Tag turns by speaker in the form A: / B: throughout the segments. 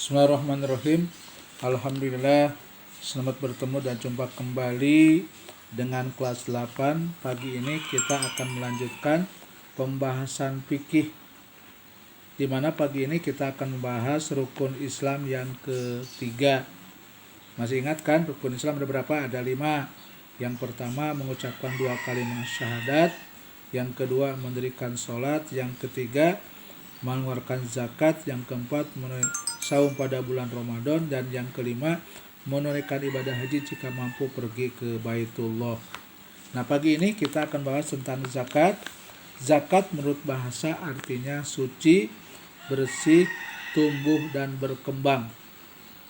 A: Bismillahirrahmanirrahim. Alhamdulillah, selamat bertemu dan jumpa kembali dengan kelas 8. Pagi ini kita akan melanjutkan pembahasan fikih, di mana pagi ini kita akan membahas rukun Islam yang ketiga. Masih ingat kan rukun Islam ada berapa? Ada 5. Yang pertama mengucapkan 2 kalimat syahadat, yang kedua mendirikan sholat, yang ketiga mengeluarkan zakat, yang keempat saum pada bulan Ramadan, dan yang kelima menunaikan ibadah haji jika mampu pergi ke Baitullah. Nah, pagi ini kita akan bahas tentang zakat. Zakat menurut bahasa artinya suci, bersih, tumbuh dan berkembang.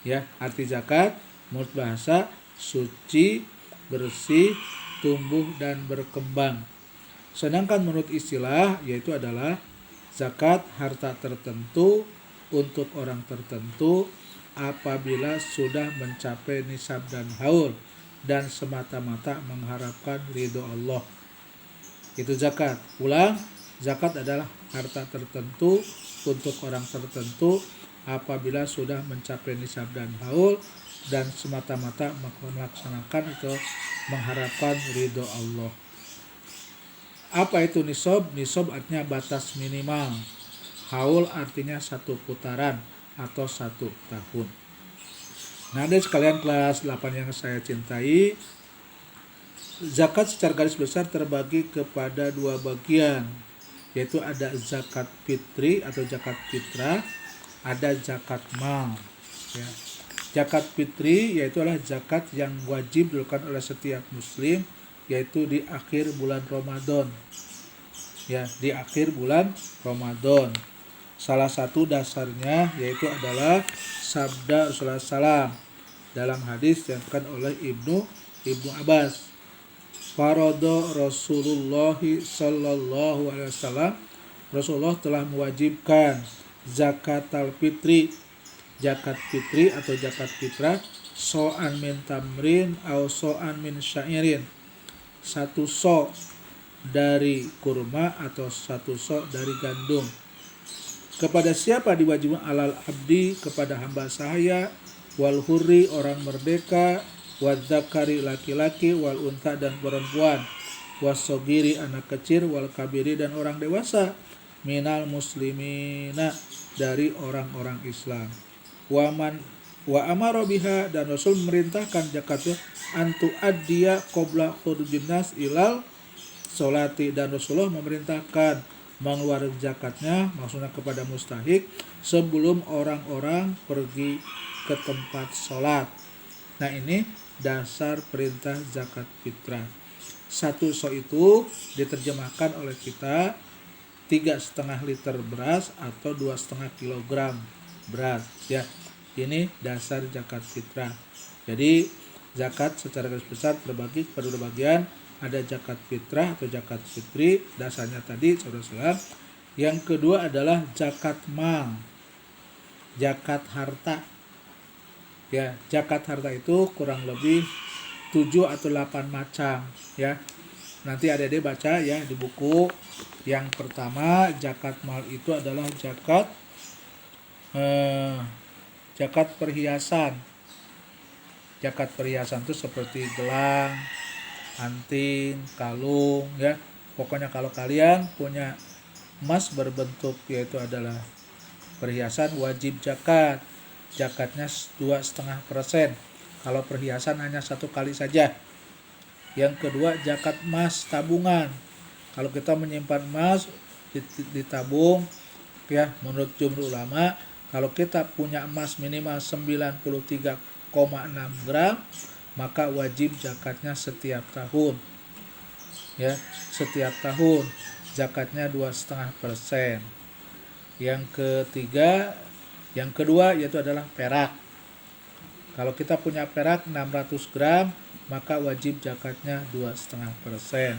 A: Ya, arti zakat menurut bahasa suci, bersih, tumbuh dan berkembang. Sedangkan menurut istilah yaitu adalah zakat harta tertentu untuk orang tertentu apabila sudah mencapai nisab dan haul dan semata-mata mengharapkan ridho Allah. Itu zakat. Ulang, zakat adalah harta tertentu untuk orang tertentu apabila sudah mencapai nisab dan haul dan semata-mata melaksanakan atau mengharapkan ridho Allah. Apa itu nisab? Nisab artinya batas minimal. Haul artinya 1 putaran atau 1 tahun. Nah, ada sekalian kelas 8 yang saya cintai, zakat secara garis besar terbagi kepada 2 bagian, yaitu ada zakat fitri atau zakat fitrah, ada zakat mal. Ya. Zakat fitri yaitu adalah zakat yang wajib dilakukan oleh setiap muslim, yaitu di akhir bulan Ramadan. Ya, di akhir bulan Ramadan. Salah satu dasarnya yaitu adalah sabda Rasulullah SAW dalam hadis yang dikatakan oleh Ibnu Abbas. Farada Rasulullah sallallahu alaihi wasallam, Rasulullah telah mewajibkan zakat al-fitri, zakat fitri atau zakat fitrah, so'an min tamrin atau so'an min syairin, 1 so' dari kurma atau 1 so' dari gandum. Kepada siapa diwajibkan? Alal abdi, kepada hamba sahaya, wal hurri orang merdeka, wal zakari laki-laki, wal unta dan perempuan, wasogiri anak kecil, wal kabiri dan orang dewasa, minal muslimina dari orang-orang Islam. Wa amara biha, dan Rasul memerintahkan zakatnya antu addiya qabla khurujin nas ilal sholati, dan Rasulullah memerintahkan mengeluarkan zakatnya, maksudnya kepada mustahik, sebelum orang-orang pergi ke tempat sholat. Nah, ini dasar perintah zakat fitrah. 1 so itu diterjemahkan oleh kita 3,5 liter beras atau 2,5 kilogram beras. Ya, ini dasar zakat fitrah. Jadi zakat secara garis besar terbagi pada 2 bagian. Ada zakat fitrah atau zakat fitri, dasarnya tadi saudara-saudara. Yang kedua adalah zakat mal, zakat harta. Ya, zakat harta itu kurang lebih 7 atau 8 macam, ya. Nanti adik-adik baca ya di buku. Yang pertama, zakat mal itu adalah zakat perhiasan. Zakat perhiasan itu seperti gelang, anting, kalung, ya. Pokoknya kalau kalian punya emas berbentuk yaitu adalah perhiasan, wajib zakat. Zakatnya 2,5%. Kalau perhiasan hanya 1 kali saja. Yang kedua, zakat emas tabungan. Kalau kita menyimpan emas ditabung, ya, menurut jumhur ulama, kalau kita punya emas minimal 93,6 gram, maka wajib zakatnya setiap tahun. Ya, setiap tahun zakatnya 2,5%. Yang kedua yaitu adalah perak. Kalau kita punya perak 600 gram, maka wajib zakatnya 2,5%.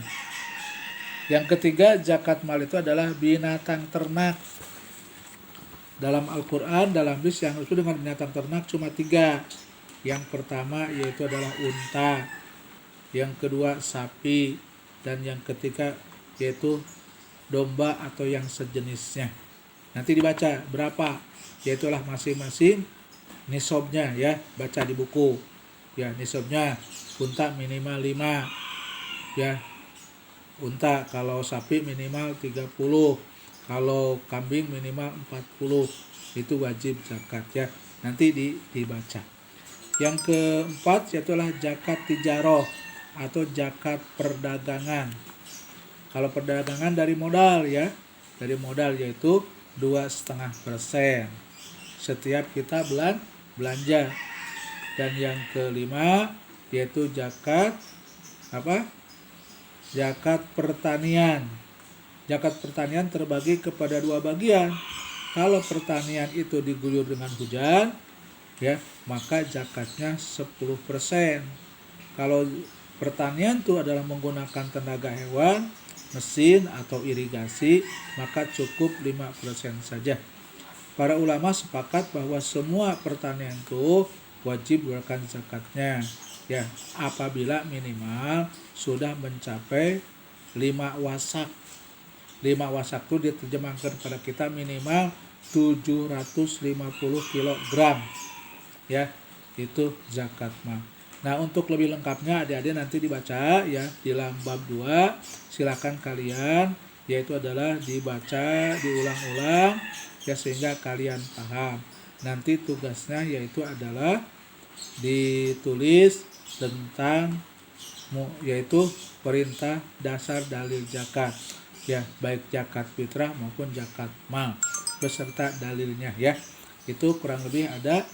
A: Yang ketiga, zakat mal itu adalah binatang ternak. Dalam Al-Quran, dalam hadis yang disebut dengan binatang ternak cuma 3. Yang pertama yaitu adalah unta, yang kedua sapi, dan yang ketiga yaitu domba atau yang sejenisnya. Nanti dibaca berapa, yaitulah masing-masing nisabnya ya, baca di buku. Ya, nisabnya unta minimal 5 ya. Unta, kalau sapi minimal 30, kalau kambing minimal 40. Itu wajib zakat ya. Nanti dibaca. Yang keempat yaitu zakat tijaroh atau zakat perdagangan. Kalau perdagangan dari modal ya, dari modal yaitu 2,5% setiap kita belanja. Dan yang kelima yaitu zakat zakat pertanian. Zakat pertanian terbagi kepada 2 bagian. Kalau pertanian itu diguyur dengan hujan ya, maka zakatnya 10%. Kalau pertanian itu adalah menggunakan tenaga hewan, mesin atau irigasi, maka cukup 5% saja. Para ulama sepakat bahwa semua pertanian itu wajib dikeluarkan zakatnya ya, apabila minimal sudah mencapai 5 wasak. 5 wasak itu diterjemahkan kepada kita minimal 750 kg ya, itu zakat mah. Nah, untuk lebih lengkapnya adik-adik nanti dibaca ya di dalam bab 2. Silakan kalian, yaitu adalah dibaca, diulang-ulang ya sehingga kalian paham. Nanti tugasnya yaitu adalah ditulis tentang yaitu perintah dasar dalil zakat ya, baik zakat fitrah maupun zakat mal beserta dalilnya ya. Itu kurang lebih ada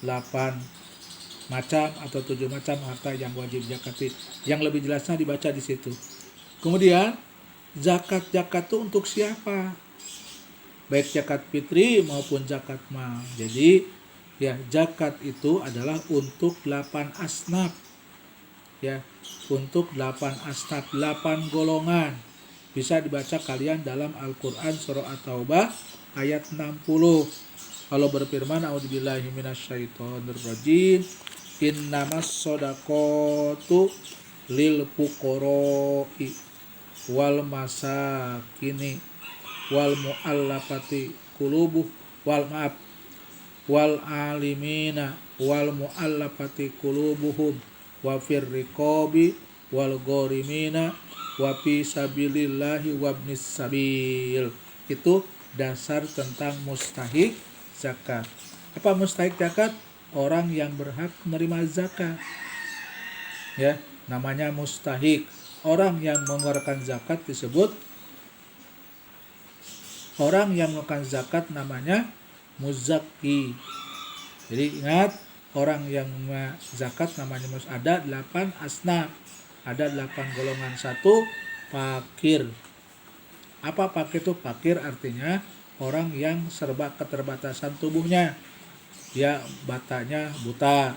A: 8 macam atau 7 macam harta yang wajib zakati. Yang lebih jelasnya dibaca di situ. Kemudian zakat itu untuk siapa? Baik zakat fitri maupun zakat mal. Jadi ya, zakat itu adalah untuk 8 asnaf ya, untuk 8 asnaf, 8 golongan. Bisa dibaca kalian dalam Al-Qur'an surah At-Taubah ayat 60. Allah berfirman, a'udzubillahi minasyaitonirrajim, innamas shadaqatu lil fuqara'i wal masakini wal mu'allafati qulubuh wal alimina wal mu'allafati qulubuhum wa fir riqabi wal gharimina wa fi sabilillahi wabnis sabil. Itu dasar tentang mustahik zakat. Apa mustahik zakat? Orang yang berhak menerima zakat ya, namanya mustahik. Orang yang mengeluarkan zakat disebut orang yang mengeluarkan zakat namanya muzakki. Jadi ingat, orang yang zakat namanya ada 8 asnaf, ada 8 golongan. 1, fakir. Apa fakir itu? Fakir artinya orang yang serba keterbatasan tubuhnya. Dia matanya buta,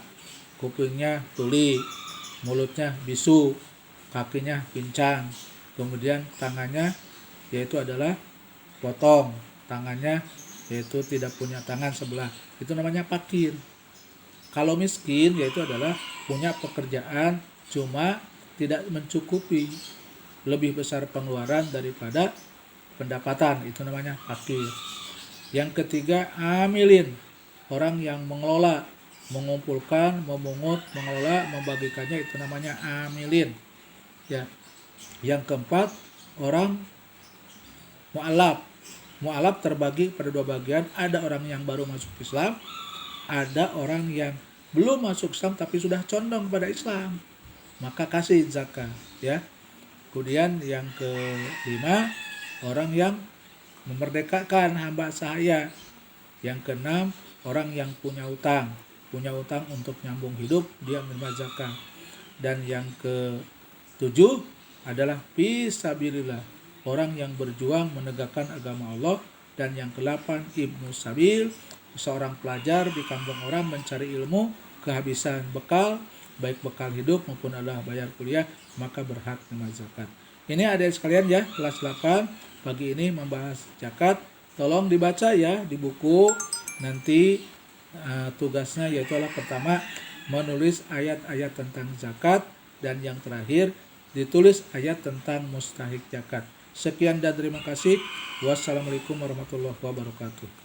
A: kupingnya tuli, mulutnya bisu, kakinya pincang, kemudian tangannya yaitu adalah potong, tangannya yaitu tidak punya tangan sebelah. Itu namanya fakir. Kalau miskin yaitu adalah punya pekerjaan cuma tidak mencukupi, lebih besar pengeluaran daripada pendapatan, itu namanya fakir. Yang ketiga, amilin, orang yang mengelola, mengumpulkan, memungut, mengelola, membagikannya, itu namanya amilin ya. Yang keempat, orang mu'alaf. Mu'alaf terbagi pada 2 bagian. Ada orang yang baru masuk Islam, ada orang yang belum masuk Islam tapi sudah condong kepada Islam, maka kasih zakat ya. Kemudian yang kelima, orang yang memerdekakan hamba sahaya. Yang keenam, orang yang punya utang untuk nyambung hidup, dia menerima zakat. Dan yang ketujuh adalah fisabilillah, orang yang berjuang menegakkan agama Allah. Dan yang ke-8, ibnu sabil, seorang pelajar di kampung orang mencari ilmu, kehabisan bekal, baik bekal hidup maupun adalah bayar kuliah, maka berhak menerima zakat. Ini adik sekalian ya, kelas 8 pagi ini membahas zakat. Tolong dibaca ya di buku. Nanti tugasnya yaitu adalah pertama menulis ayat-ayat tentang zakat, dan yang terakhir ditulis ayat tentang mustahik zakat. Sekian dan terima kasih. Wassalamualaikum warahmatullahi wabarakatuh.